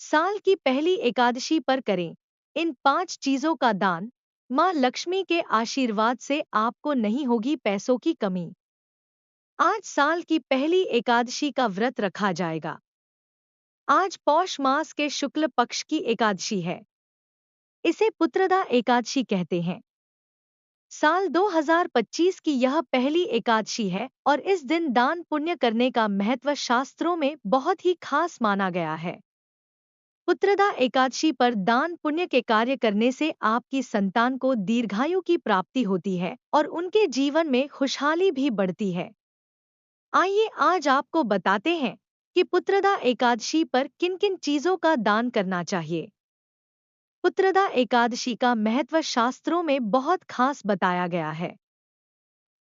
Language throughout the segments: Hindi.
साल की पहली एकादशी पर करें इन 5 चीजों का दान। माँ लक्ष्मी के आशीर्वाद से आपको नहीं होगी पैसों की कमी। आज साल की पहली एकादशी का व्रत रखा जाएगा। आज पौष मास के शुक्ल पक्ष की एकादशी है। इसे पुत्रदा एकादशी कहते हैं। साल 2025 की यह पहली एकादशी है और इस दिन दान पुण्य करने का महत्व शास्त्रों में बहुत ही खास माना गया है। पुत्रदा एकादशी पर दान पुण्य के कार्य करने से आपकी संतान को दीर्घायु की प्राप्ति होती है और उनके जीवन में खुशहाली भी बढ़ती है। आइए आज आपको बताते हैं कि पुत्रदा एकादशी पर किन किन चीजों का दान करना चाहिए। पुत्रदा एकादशी का महत्व शास्त्रों में बहुत खास बताया गया है।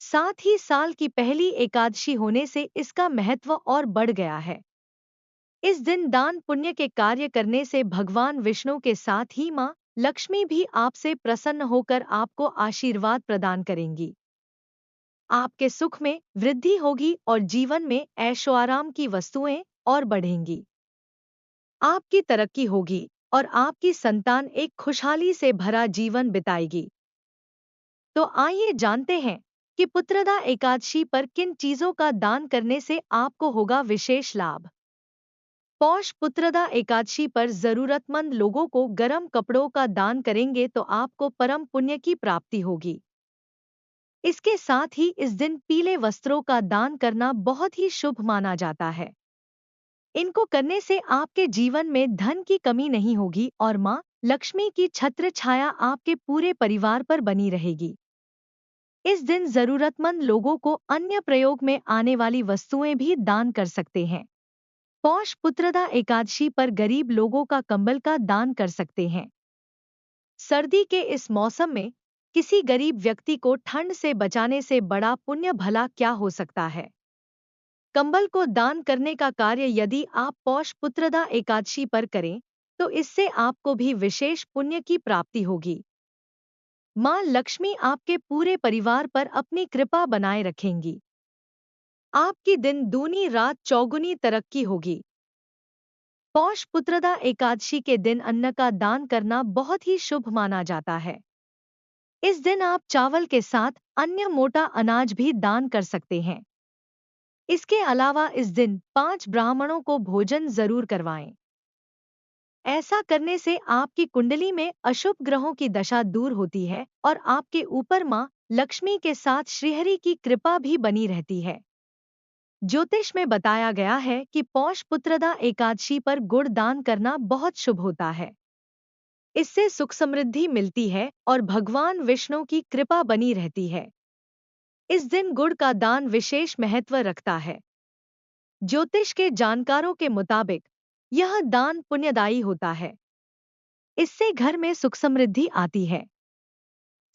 साथ ही साल की पहली एकादशी होने से इसका महत्व और बढ़ गया है। इस दिन दान पुण्य के कार्य करने से भगवान विष्णु के साथ ही माँ लक्ष्मी भी आपसे प्रसन्न होकर आपको आशीर्वाद प्रदान करेंगी। आपके सुख में वृद्धि होगी और जीवन में ऐशो आराम की वस्तुएं और बढ़ेंगी। आपकी तरक्की होगी और आपकी संतान एक खुशहाली से भरा जीवन बिताएगी। तो आइए जानते हैं कि पुत्रदा एकादशी पर किन चीजों का दान करने से आपको होगा विशेष लाभ। पौष पुत्रदा एकादशी पर जरूरतमंद लोगों को गर्म कपड़ों का दान करेंगे तो आपको परम पुण्य की प्राप्ति होगी। इसके साथ ही इस दिन पीले वस्त्रों का दान करना बहुत ही शुभ माना जाता है। इनको करने से आपके जीवन में धन की कमी नहीं होगी और माँ लक्ष्मी की छत्र छाया आपके पूरे परिवार पर बनी रहेगी। इस दिन जरूरतमंद लोगों को अन्य प्रयोग में आने वाली वस्तुएं भी दान कर सकते हैं। पौष पुत्रदा एकादशी पर गरीब लोगों का कंबल का दान कर सकते हैं। सर्दी के इस मौसम में किसी गरीब व्यक्ति को ठंड से बचाने से बड़ा पुण्य भला क्या हो सकता है। कंबल को दान करने का कार्य यदि आप पौष पुत्रदा एकादशी पर करें तो इससे आपको भी विशेष पुण्य की प्राप्ति होगी। माँ लक्ष्मी आपके पूरे परिवार पर अपनी कृपा बनाए रखेंगी। आपकी दिन दूनी रात चौगुनी तरक्की होगी। पौष पुत्रदा एकादशी के दिन अन्न का दान करना बहुत ही शुभ माना जाता है। इस दिन आप चावल के साथ अन्य मोटा अनाज भी दान कर सकते हैं। इसके अलावा इस दिन 5 ब्राह्मणों को भोजन जरूर करवाएं। ऐसा करने से आपकी कुंडली में अशुभ ग्रहों की दशा दूर होती है और आपके ऊपर माँ लक्ष्मी के साथ श्रीहरि की कृपा भी बनी रहती है। ज्योतिष में बताया गया है कि पौष पुत्रदा एकादशी पर गुड़ दान करना बहुत शुभ होता है। इससे सुख समृद्धि मिलती है और भगवान विष्णु की कृपा बनी रहती है। इस दिन गुड़ का दान विशेष महत्व रखता है। ज्योतिष के जानकारों के मुताबिक यह दान पुण्यदायी होता है। इससे घर में सुख समृद्धि आती है।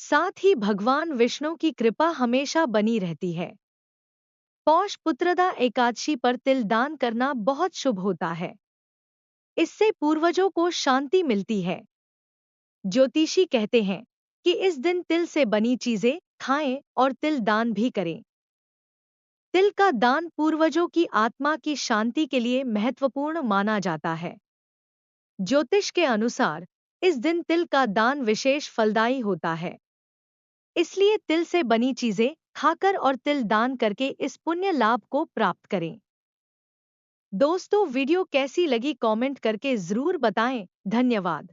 साथ ही भगवान विष्णु की कृपा हमेशा बनी रहती है। पौष पुत्रदा एकादशी पर तिल दान करना बहुत शुभ होता है। इससे पूर्वजों को शांति मिलती है। ज्योतिषी कहते हैं कि इस दिन तिल से बनी चीजें खाएं और तिल दान भी करें। तिल का दान पूर्वजों की आत्मा की शांति के लिए महत्वपूर्ण माना जाता है। ज्योतिष के अनुसार इस दिन तिल का दान विशेष फलदायी होता है। इसलिए तिल से बनी चीजें खाकर और तिल दान करके इस पुण्य लाभ को प्राप्त करें। दोस्तों वीडियो कैसी लगी कमेंट करके जरूर बताएं। धन्यवाद।